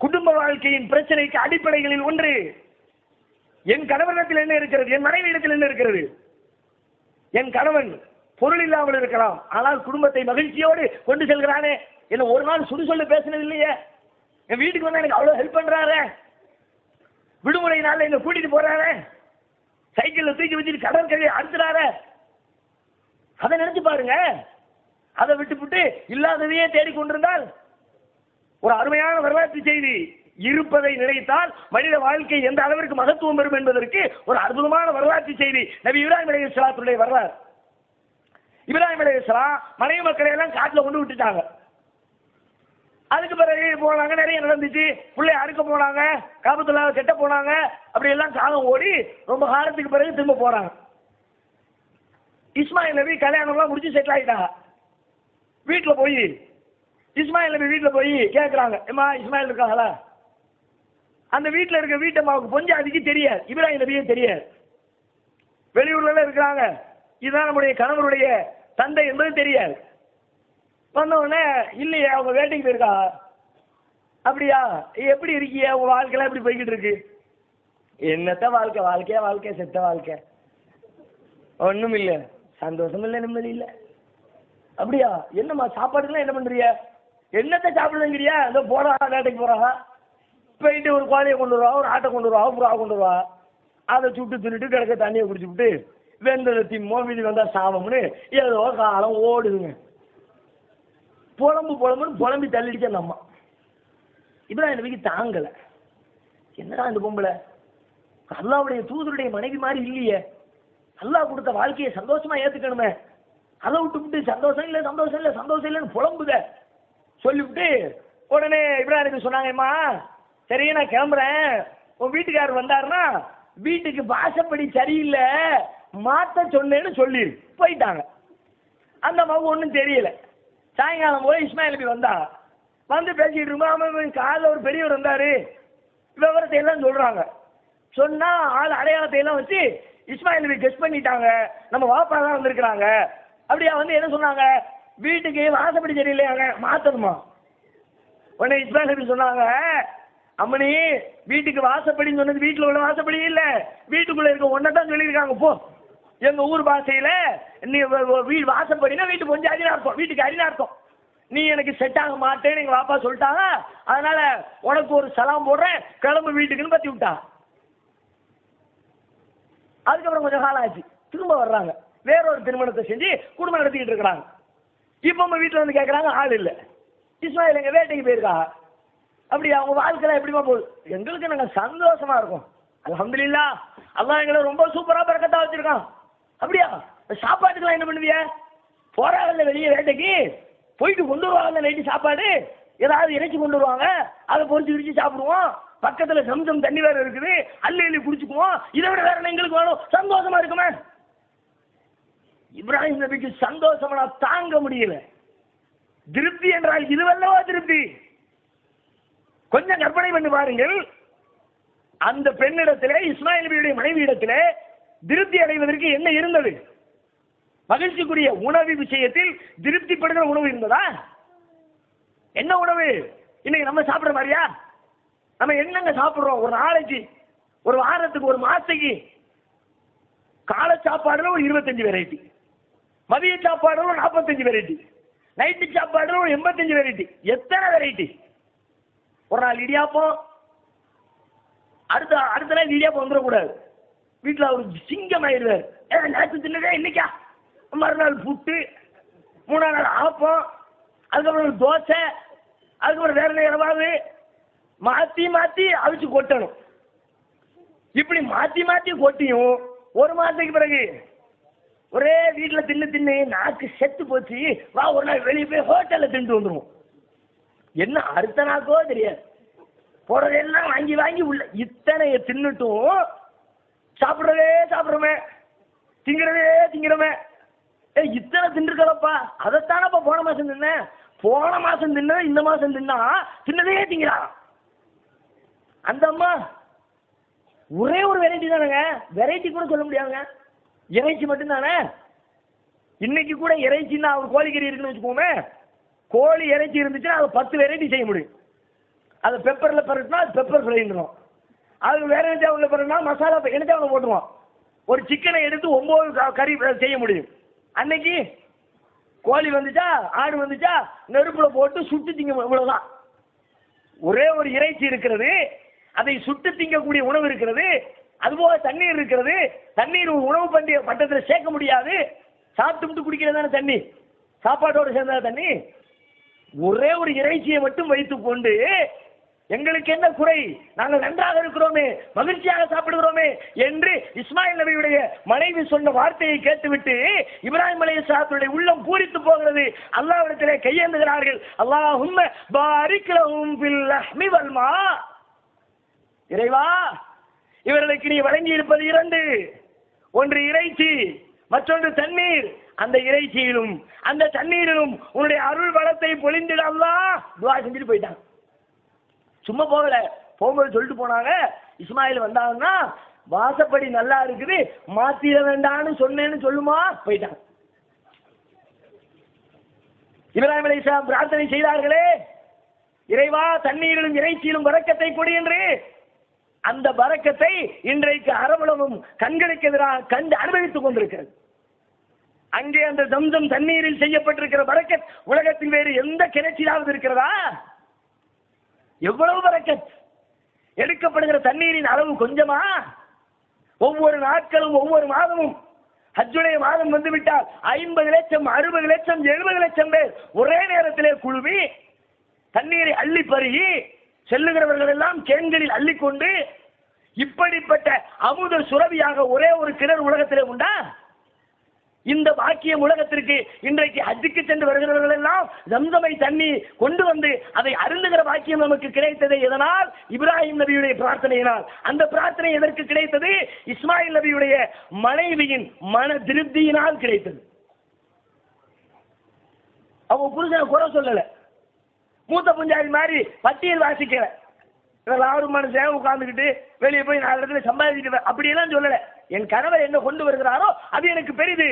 குடும்ப வாழ்க்கையின் பிரச்சனைக்கு அடிப்படைகளில் ஒன்று. என் கணவனிடத்தில் என்ன இருக்கிறது, என் மனைவியிடத்தில் என்ன இருக்கிறது? என் கணவன் பொருள் இல்லாமல் இருக்கலாம், ஆனால் குடும்பத்தை மகிழ்ச்சியோடு கொண்டு செல்கிறானே. என்ன ஒரு நாள் சுடு சொல்லு பேசினது இல்லையே. என் வீட்டுக்கு வந்து எனக்கு அவ்வளவு ஹெல்ப் பண்றாரு. விடுமுறை நாள்ல எங்க கூட்டிட்டு போறாரு. சைக்கிள்ல தூக்கி வச்சுட்டு கடற்கரையை அறுத்துறாரு. அதை நினைச்சு பாருங்க. அதை விட்டு இல்லாததையே தேடிக்கொண்டிருந்தால் ஒரு அருமையான வரலாற்று செய்தி. இருப்பதை நினைத்தால் மனித வாழ்க்கை எந்த அளவிற்கு மகத்துவம் பெறும் என்பதற்கு ஒரு அற்புதமான வரலாற்று செய்தி நபி இப்ராஹிம் அலைஹிஸ்ஸலாத்துடைய வரலாறு. இப்ராஹிம் அலைஹிஸ்ஸலாம் மனைவி மக்களை எல்லாம் காட்டுல கொண்டு விட்டுட்டாங்க. அதுக்கு பிறகு போனாங்க, நிறைய நடந்துச்சு. பிள்ளை அறுக்க போனாங்க, காபத்துல்லாஹ் கெட்ட போனாங்க. அப்படி எல்லாம் காலம் ஓடி ரொம்ப காலத்துக்கு பிறகு திரும்ப போறாங்க. இஸ்மாயில் நபி கல்யாணம் எல்லாம் முடிச்சு செட்டில் ஆயிட்டாங்க. வீட்டுல போய் இஸ்மாயில் நபி வீட்டுல போய் கேட்கிறாங்க, ஏமா இஸ்மாயில் இருக்காங்களா? அந்த வீட்டுல இருக்க வீட்டம்மாவுக்கு பொஞ்சாதிக்கு தெரியாது, இப்ராஹிம் நபியே தெரியாது. வெளியூர்ல இருக்கிறாங்க. இதுதான் நம்முடைய கணவருடைய தந்தை என்பது தெரியாது. வந்த உடனே இல்லையே அவங்க வேட்டைக்கு போயிருக்கா. அப்படியா, எப்படி இருக்கிய, உங்க வாழ்க்கைலாம் எப்படி போய்கிட்டு இருக்கு? என்னத்த வாழ்க்கை, வாழ்க்கையா செத்த வாழ்க்கை, ஒண்ணும் இல்ல, சந்தோஷம் இல்ல, நிம்மதி இல்ல. அப்படியா, என்னம்மா சாப்பாடுலாம் என்ன பண்றிய? என்னத்த சாப்பிடுங்கிறியா? ஏதோ போறா, வேட்டைக்கு போறா, போயிட்டு ஒரு கோழியை கொண்டு வருவா, ஒரு ஆட்டை கொண்டு வருவா, புறா கொண்டு வருவா. அதை சுட்டு தின்னுட்டு கிடக்க தண்ணியை குடிச்சுட்டு வெந்ததை திம்மோ வீதி வந்தா சாபம்னு ஏதோ காலம் ஓடுதுங்க. புலம்பி தள்ளிடுச்சு அந்த அம்மா. இப்ராஹிம் நபிக்கு தாங்கல. என்னடா இந்த பொம்பளை அல்லாஹ்வுடைய தூதருடைய மனைவி மாதிரி இல்லையே, அல்லாஹ் கொடுத்த வாழ்க்கையை சந்தோஷமா ஏத்துக்கணுமே, அதை விட்டு சந்தோஷம் இல்லைன்னு புலம்புத. சொல்லிவிட்டு உடனே இப்ராஹிம் நபி சொன்னாங்கம்மா, சரி நான் கிளம்புறேன். உன் வீட்டுக்காரர் வந்தாருன்னா வீட்டுக்கு வாசப்படி சரியில்லை, மாத்த சொன்னேன்னு சொல்லி போயிட்டாங்க. அந்த அம்மாவுக்கு ஒன்றும் தெரியல. சாயங்காலம் போய் இஸ்மாயில் நபி வந்தாங்க. வந்து பேசிட்டு இருக்கோம். காலைல ஒரு பெரியவர் வந்தாரு, விவரத்தை எல்லாம் சொல்றாங்க. சொன்னா ஆள் அடையாளத்தை எல்லாம் வச்சு இஸ்மாயில் நபி கெஸ் பண்ணிட்டாங்க, நம்ம வாப்பா தான் வந்திருக்கிறாங்க. அப்படியா வந்து என்ன சொன்னாங்க, வீட்டுக்கு வாசப்படி சரியில்லையாங்க, மாத்தணுமா? உடனே இஸ்மாயில் நபி சொன்னாங்க, அம்மனி வீட்டுக்கு வாசப்படின்னு சொன்னது வீட்டுல உள்ள வாசப்படி இல்ல, வீட்டுக்குள்ள இருக்க ஒன்னதான் சொல்லியிருக்காங்க. போ, எங்க ஊர் பாஷையில நீ வீடு வாசப்படினா வீட்டு கொஞ்சம் அரினா இருக்கும், வீட்டுக்கு அரினா இருக்கும். நீ எனக்கு செட் ஆக மாட்டேன்னு எங்க பாப்பா சொல்லிட்டாங்க, அதனால உனக்கு ஒரு சலாம் போடுறேன், கிளம்பு வீட்டுக்குன்னு பத்தி விட்டா. அதுக்கப்புறம் கொஞ்சம் காலம் ஆச்சு, திரும்ப வர்றாங்க. வேறொரு திருமணத்தை செஞ்சு குடும்பம் நடத்திக்கிட்டு இருக்கிறாங்க. இப்ப நம்ம வீட்டுல வந்து கேட்கறாங்க, ஆள் இல்ல. இஸ்மாயில் எங்க வேட்டைக்கு போயிருக்கா. அப்படியா, அவங்க வாழ்க்கையில எப்படிமா போகுது? எங்களுக்கு நாங்க சந்தோஷமா இருக்கோம், அல்ஹம்துலில்லாஹ், அல்லாஹ் எங்களை ரொம்ப சூப்பரா பரக்கத்தா வச்சிருக்கான். அப்படியா, சாப்பாட்டுக்கெல்லாம் என்ன பண்ணுவிய? போறாங்கல்ல வெளியே வேட்டைக்கு, போயிட்டு கொண்டு வருவாங்க நைட்டு சாப்பாடு, ஏதாவது இறைச்சி கொண்டு வருவாங்க, அதை பொறிச்சு கிடிச்சு சாப்பிடுவோம். பக்கத்துல சம்சம் தண்ணி வேற இருக்குது, அள்ளி குடிச்சுக்குவோம். இதை விட வேற எங்களுக்கு வேணும், சந்தோஷமா இருக்குமே. இப்ராஹிம் நபிக்கு சந்தோஷமா தாங்க முடியல. திருப்தி என்றால் இதுவல்லவா திருப்தி? கொஞ்சம் கற்பனை பண்ணி பாருங்கள். அந்த பெண்ணிடத்திலே, இஸ்மாயில் நபியுடைய மனைவி இடத்திலே திருப்தி அடைவதற்கு என்ன இருந்தது? மகிழ்ச்சிக்குரிய உணவு விஷயத்தில் திருப்திப்படுகிற உணவு இருந்ததா? என்ன உணவு? இன்னைக்கு நம்ம சாப்பிடுற மாதிரியா? நம்ம என்னங்க சாப்பிடுறோம்? ஒரு நாளைக்கு, ஒரு வாரத்துக்கு, ஒரு மாசத்துக்கு காலை சாப்பாடுல ஒரு 25 வெரைட்டி, மதிய சாப்பாடுல ஒரு 45 வெரைட்டி, நைட்டு சாப்பாடுல ஒரு 85 வெரைட்டி. எத்தனை வெரைட்டி? ஒரு நாள் இடியாப்பம், அடுத்த நாள் இடியாப்பம் வந்துடக்கூடாது, வீட்டுல ஒரு சிங்கம் ஆயிடுவார். நேற்று தின்னதே இன்னைக்கா, மறுநாள் புட்டு, 3ஆம் நாள் ஆப்பம், அதுக்கப்புறம் தோசை, அதுக்கப்புறம் வேற ஏதாவது மாத்தி அவிச்சு கொட்டணும். இப்படி மாத்தி கொட்டியும் ஒரு மாசத்துக்கு பிறகு ஒரே வீட்டுல தின்னு நாக்கு செத்து போச்சு. வா ஒரு நாள் வெளியே போய் ஹோட்டல்ல தின்ட்டு வந்துருவோம். என்ன அடுத்த நாக்கோ தெரியாது, போறதெல்லாம் வாங்கி உள்ள இத்தனைய தின்னுட்டும் சாப்பிடுறோமே, திங்கிறோமே. இத்தனை தின்றுக்கிறப்பா, அதைத்தானப்பா போன மாசம் தின்ன இந்த மாசம் தின்னதே திங்கிறா. அந்த அம்மா ஒரே ஒரு வெரைட்டி தானேங்க, வெரைட்டி கூட சொல்ல முடியாதுங்க, இறைச்சி மட்டும் தானே. இன்னைக்கு கூட இறைச்சின்னா ஒரு கோழிக்கறி இருக்குன்னு வச்சுக்கோமே, கோழி இறைச்சி இருந்துச்சுன்னா அதை 10 வெரைட்டி செய்ய முடியும். அதை பெப்பரில் பரட்டினா அது பெப்பர் ஃப்ரைன்றோம். அது வேற என்ன தேவையில்ல பரட்டினா மசாலா என்ன தேவை போட்டுருவோம். ஒரு சிக்கனை எடுத்து 9 கறி செய்ய முடியும். அன்னைக்கு கோழி வந்துச்சா ஆடு வந்துச்சா நெருப்புல போட்டு சுட்டு திங்க, இவ்வளவுதான். ஒரே ஒரு இறைச்சி இருக்கிறது, அதை சுட்டு திங்கக்கூடிய உணவு இருக்கிறது, அதுபோல தண்ணீர் இருக்கிறது. தண்ணீர் உணவு பட்டத்தில் சேர்க்க முடியாது, சாப்பிட்டு குடிக்கிறதான தண்ணி, சாப்பாட்டோடு சேர்ந்த தண்ணி. ஒரே ஒரு இறைச்சியை மட்டும் வைத்துக் கொண்டு எங்களுக்கு என்ன குறை, நாங்கள் நன்றாக இருக்கிறோமே, மகிழ்ச்சியாக சாப்பிடுகிறோமே என்று இஸ்மாயில் நபியுடைய மனைவி சொன்ன வார்த்தையை கேட்டுவிட்டு இப்ராஹிம் அலைஹிஸ்ஸலாத்துடைய உள்ளம் பூரித்து போகிறது. அல்லாஹ்விடத்திலே கையேந்துகிறார்கள். அல்லாஹும்ம பாரிக் லஹும் ஃபில் லஹ்மி வல் மா. இறைவா, இவர்களுக்கு நீ வழங்கி இருப்பது 2, ஒன்று இறைச்சி, மற்றொன்று தண்ணீர். அந்த இறைச்சியிலும் அந்த தண்ணீரிலும் உன்னுடைய அருள் வளத்தை பொழிந்திட அல்லாஹ் துஆ செஞ்சுட்டு போயிட்டாங்க. சும்மா போகல, போகும்போது சொல்லிட்டு போனாங்க, இஸ்மாயில் வந்தாங்கன்னா வாசப்படி நல்லா இருக்குது, மாத்திர வேண்டான்னு சொன்னேன்னு சொல்லுமா, போயிட்டாங்க. இப்ராஹிம் அலைஹிஸ்ஸலாம் பிரார்த்தனை செய்தார்களே, இறைவா தண்ணீரிலும் இறைச்சியிலும் பரக்கத்தை கொடு என்று. அந்த பரக்கத்தை இன்றைக்கு அரபுலமும் கண்களுக்கு எதிராக கண்டு அனுபவித்துக் கொண்டிருக்கிறது. அங்கே அந்த ஜம்சம் தண்ணீரில் செய்யப்பட்டிருக்கிற பரக்கத் உலகத்தில் வேறு எந்த கிணற்றிலாவது இருக்கிறதா? எவ்வளவு பரக்கத்! எடுக்கப்படுகிற தண்ணீரின் அளவு கொஞ்சமா? ஒவ்வொரு நாட்களும் ஒவ்வொரு மாதமும் ஹஜ்ஜுடைய மாதம் வந்துவிட்டால் 50 லட்சம் 60 லட்சம் 70 லட்சம் பேர் ஒரே நேரத்திலே குழுவி தண்ணீரை அள்ளி பருகி செல்லுகிறவர்கள் எல்லாம் கேன்களில் அள்ளிக்கொண்டு இப்படிப்பட்ட அமுத சுரபியாக ஒரே ஒரு கிணறு உலகத்திலே உண்டா? இந்த பாக்கியம் உலகத்திற்கு இன்றைக்கு ஹஜ்ஜுக்கு சென்று வருகிறவர்கள் எல்லாம் ஜம்சமை தண்ணி கொண்டு வந்து அதை அருந்துகிற பாக்கியம் நமக்கு கிடைத்தது எதனால்? இப்ராஹிம் நபியுடைய பிரார்த்தனையினால். அந்த பிரார்த்தனை எதற்கு கிடைத்தது? இஸ்மாயில் நபியுடைய மனைவியின் மன திருப்தியினால் கிடைத்தது. அவங்க புருஷனை குறை சொல்லல, மூத்த புஞ்சாதி மாதிரி பட்டியல் வாசிக்கல, எல்லாரும் மனுஷன் உட்கார்ந்துக்கிட்டு வெளியே போய் 4 இடத்துல சம்பாதிக்கிற அப்படியெல்லாம் சொல்லல. என் கணவர் என்ன கொண்டு வருகிறாரோ அது எனக்கு பெரிது.